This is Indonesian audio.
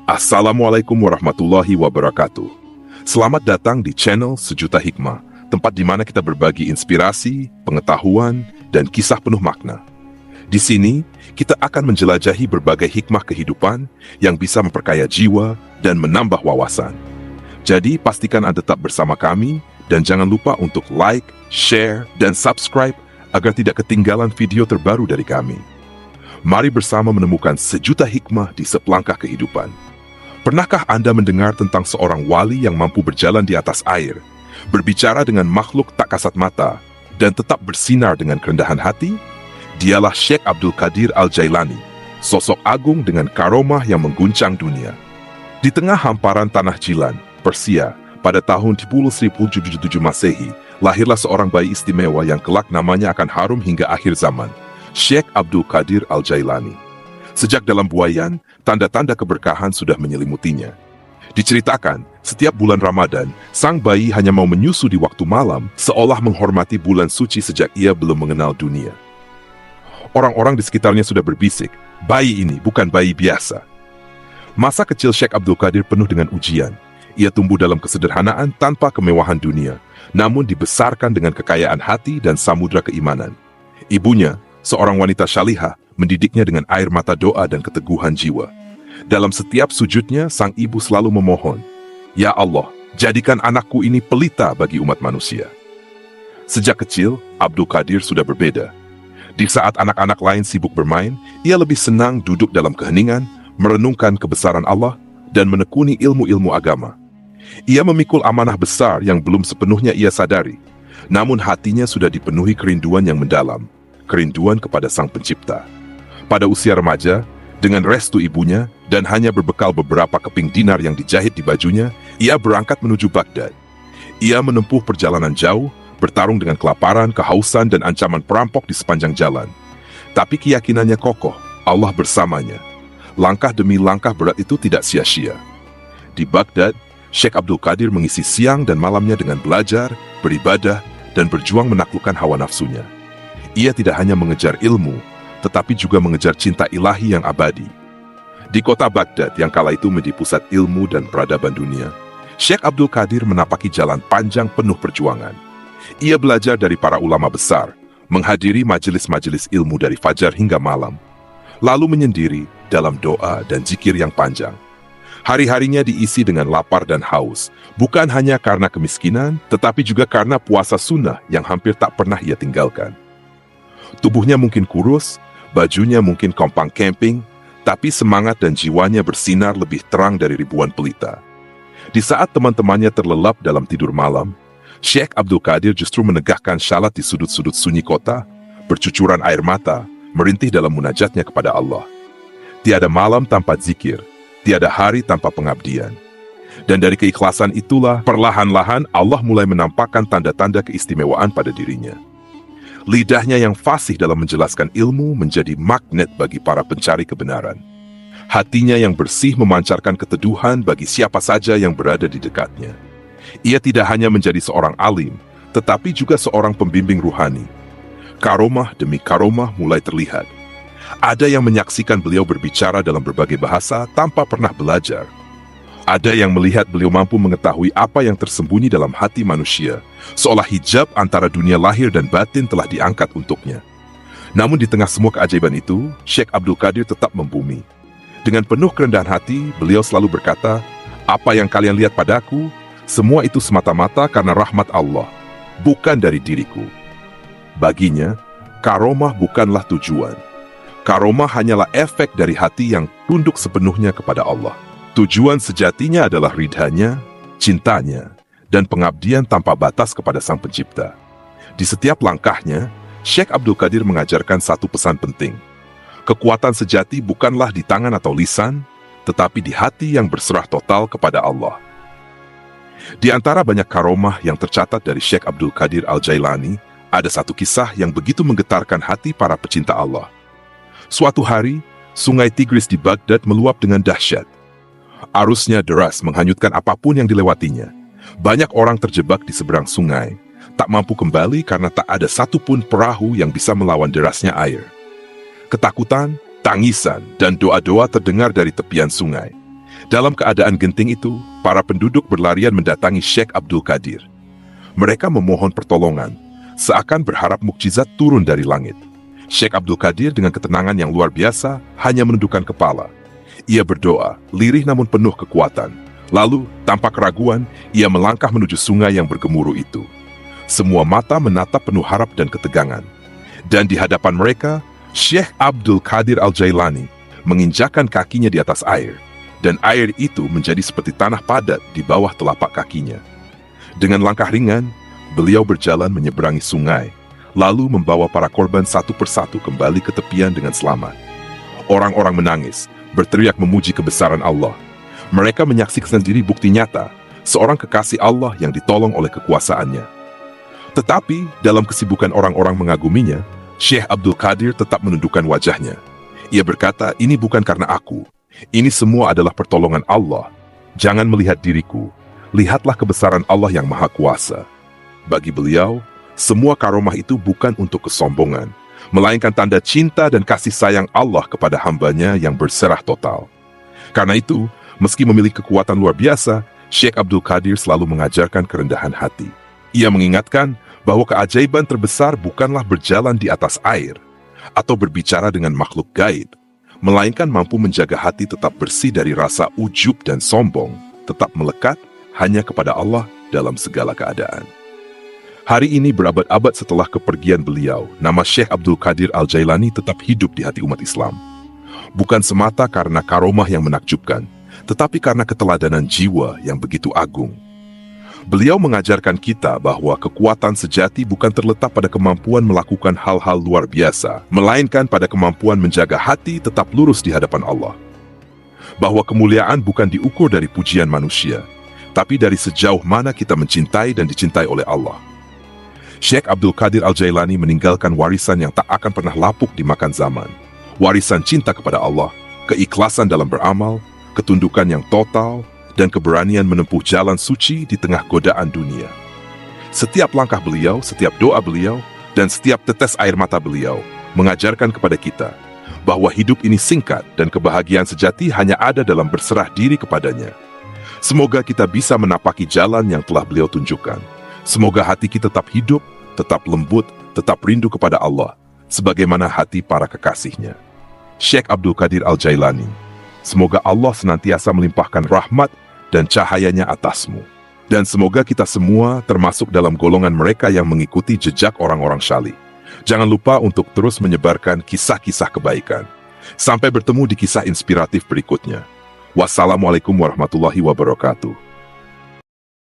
Assalamualaikum warahmatullahi wabarakatuh. Selamat datang di channel Sejuta Hikmah, tempat di mana kita berbagi inspirasi, pengetahuan, dan kisah penuh makna. Di sini, kita akan menjelajahi berbagai hikmah kehidupan yang bisa memperkaya jiwa dan menambah wawasan. Jadi, pastikan Anda tetap bersama kami, dan jangan lupa untuk like, share, dan subscribe agar tidak ketinggalan video terbaru dari kami. Mari bersama menemukan sejuta hikmah di sepelangkah kehidupan. Pernahkah Anda mendengar tentang seorang wali yang mampu berjalan di atas air, berbicara dengan makhluk tak kasat mata, dan tetap bersinar dengan kerendahan hati? Dialah Syekh Abdul Qadir Al-Jailani, sosok agung dengan karomah yang mengguncang dunia. Di tengah hamparan tanah Jilan, Persia, pada tahun 1077 Masehi, lahirlah seorang bayi istimewa yang kelak namanya akan harum hingga akhir zaman, Syekh Abdul Qadir Al-Jailani. Sejak dalam buayan, tanda-tanda keberkahan sudah menyelimutinya. Diceritakan, setiap bulan Ramadan, sang bayi hanya mau menyusu di waktu malam, seolah menghormati bulan suci sejak ia belum mengenal dunia. Orang-orang di sekitarnya sudah berbisik, bayi ini bukan bayi biasa. Masa kecil Syekh Abdul Qadir penuh dengan ujian. Ia tumbuh dalam kesederhanaan tanpa kemewahan dunia, namun dibesarkan dengan kekayaan hati dan samudra keimanan. Ibunya, seorang wanita syalihah, mendidiknya dengan air mata doa dan keteguhan jiwa. Dalam setiap sujudnya, sang ibu selalu memohon, "Ya Allah, jadikan anakku ini pelita bagi umat manusia." Sejak kecil, Abdul Qadir sudah berbeda. Di saat anak-anak lain sibuk bermain, ia lebih senang duduk dalam keheningan, merenungkan kebesaran Allah, dan menekuni ilmu-ilmu agama. Ia memikul amanah besar yang belum sepenuhnya ia sadari, namun hatinya sudah dipenuhi kerinduan yang mendalam, kerinduan kepada Sang Pencipta. Pada usia remaja, dengan restu ibunya dan hanya berbekal beberapa keping dinar yang dijahit di bajunya, ia berangkat menuju Baghdad. Ia menempuh perjalanan jauh, bertarung dengan kelaparan, kehausan, dan ancaman perampok di sepanjang jalan. Tapi keyakinannya kokoh, Allah bersamanya. Langkah demi langkah berat itu tidak sia-sia. Di Baghdad, Syekh Abdul Qadir mengisi siang dan malamnya dengan belajar, beribadah, dan berjuang menaklukkan hawa nafsunya. Ia tidak hanya mengejar ilmu, tetapi juga mengejar cinta ilahi yang abadi. Di kota Baghdad yang kala itu menjadi pusat ilmu dan peradaban dunia, Syekh Abdul Qadir menapaki jalan panjang penuh perjuangan. Ia belajar dari para ulama besar, menghadiri majelis-majelis ilmu dari fajar hingga malam, lalu menyendiri dalam doa dan zikir yang panjang. Hari-harinya diisi dengan lapar dan haus, bukan hanya karena kemiskinan, tetapi juga karena puasa sunnah yang hampir tak pernah ia tinggalkan. Tubuhnya mungkin kurus, bajunya mungkin kompang camping, tapi semangat dan jiwanya bersinar lebih terang dari ribuan pelita. Di saat teman-temannya terlelap dalam tidur malam, Syekh Abdul Qadir justru menegakkan syalat di sudut-sudut sunyi kota, bercucuran air mata, merintih dalam munajatnya kepada Allah. Tiada malam tanpa zikir, tiada hari tanpa pengabdian. Dan dari keikhlasan itulah, perlahan-lahan Allah mulai menampakkan tanda-tanda keistimewaan pada dirinya. Lidahnya yang fasih dalam menjelaskan ilmu menjadi magnet bagi para pencari kebenaran. Hatinya yang bersih memancarkan keteduhan bagi siapa saja yang berada di dekatnya. Ia tidak hanya menjadi seorang alim, tetapi juga seorang pembimbing ruhani. Karomah demi karomah mulai terlihat. Ada yang menyaksikan beliau berbicara dalam berbagai bahasa tanpa pernah belajar. Ada yang melihat beliau mampu mengetahui apa yang tersembunyi dalam hati manusia, seolah hijab antara dunia lahir dan batin telah diangkat untuknya. Namun di tengah semua keajaiban itu, Syekh Abdul Qadir tetap membumi. Dengan penuh kerendahan hati, beliau selalu berkata, "Apa yang kalian lihat padaku, semua itu semata-mata karena rahmat Allah, bukan dari diriku." Baginya, karomah bukanlah tujuan. Karomah hanyalah efek dari hati yang tunduk sepenuhnya kepada Allah. Tujuan sejatinya adalah ridhanya, cintanya, dan pengabdian tanpa batas kepada Sang Pencipta. Di setiap langkahnya, Syekh Abdul Qadir mengajarkan satu pesan penting. Kekuatan sejati bukanlah di tangan atau lisan, tetapi di hati yang berserah total kepada Allah. Di antara banyak karomah yang tercatat dari Syekh Abdul Qadir Al-Jailani, ada satu kisah yang begitu menggetarkan hati para pecinta Allah. Suatu hari, sungai Tigris di Baghdad meluap dengan dahsyat. Arusnya deras menghanyutkan apapun yang dilewatinya. Banyak orang terjebak di seberang sungai, tak mampu kembali karena tak ada satupun perahu yang bisa melawan derasnya air. Ketakutan, tangisan, dan doa-doa terdengar dari tepian sungai. Dalam keadaan genting itu, para penduduk berlarian mendatangi Syekh Abdul Qadir. Mereka memohon pertolongan, seakan berharap mukjizat turun dari langit. Syekh Abdul Qadir dengan ketenangan yang luar biasa hanya menundukkan kepala. Ia berdoa, lirih namun penuh kekuatan. Lalu, tanpa keraguan, ia melangkah menuju sungai yang bergemuruh itu. Semua mata menatap penuh harap dan ketegangan. Dan di hadapan mereka, Syekh Abdul Qadir Al-Jailani menginjakkan kakinya di atas air. Dan air itu menjadi seperti tanah padat di bawah telapak kakinya. Dengan langkah ringan, beliau berjalan menyeberangi sungai, lalu membawa para korban satu persatu kembali ke tepian dengan selamat. Orang-orang menangis, berteriak memuji kebesaran Allah. Mereka menyaksikan sendiri bukti nyata, seorang kekasih Allah yang ditolong oleh kekuasaannya. Tetapi, dalam kesibukan orang-orang mengaguminya, Syekh Abdul Qadir tetap menundukkan wajahnya. Ia berkata, ini bukan karena aku. Ini semua adalah pertolongan Allah. Jangan melihat diriku. Lihatlah kebesaran Allah yang Maha Kuasa. Bagi beliau, semua karomah itu bukan untuk kesombongan, melainkan tanda cinta dan kasih sayang Allah kepada hambanya yang berserah total. Karena itu, meski memiliki kekuatan luar biasa, Syekh Abdul Qadir selalu mengajarkan kerendahan hati. Ia mengingatkan bahwa keajaiban terbesar bukanlah berjalan di atas air atau berbicara dengan makhluk gaib, melainkan mampu menjaga hati tetap bersih dari rasa ujub dan sombong, tetap melekat hanya kepada Allah dalam segala keadaan. Hari ini berabad-abad setelah kepergian beliau, nama Syekh Abdul Qadir Al-Jailani tetap hidup di hati umat Islam. Bukan semata karena karomah yang menakjubkan, tetapi karena keteladanan jiwa yang begitu agung. Beliau mengajarkan kita bahwa kekuatan sejati bukan terletak pada kemampuan melakukan hal-hal luar biasa, melainkan pada kemampuan menjaga hati tetap lurus di hadapan Allah. Bahwa kemuliaan bukan diukur dari pujian manusia, tapi dari sejauh mana kita mencintai dan dicintai oleh Allah. Syekh Abdul Qadir Al-Jailani meninggalkan warisan yang tak akan pernah lapuk dimakan zaman. Warisan cinta kepada Allah, keikhlasan dalam beramal, ketundukan yang total, dan keberanian menempuh jalan suci di tengah godaan dunia. Setiap langkah beliau, setiap doa beliau, dan setiap tetes air mata beliau mengajarkan kepada kita bahwa hidup ini singkat dan kebahagiaan sejati hanya ada dalam berserah diri kepadanya. Semoga kita bisa menapaki jalan yang telah beliau tunjukkan. Semoga hati kita tetap hidup, tetap lembut, tetap rindu kepada Allah, sebagaimana hati para kekasihnya. Syekh Abdul Qadir Al-Jailani, semoga Allah senantiasa melimpahkan rahmat dan cahayanya atasmu. Dan semoga kita semua termasuk dalam golongan mereka yang mengikuti jejak orang-orang salih. Jangan lupa untuk terus menyebarkan kisah-kisah kebaikan. Sampai bertemu di kisah inspiratif berikutnya. Wassalamualaikum warahmatullahi wabarakatuh.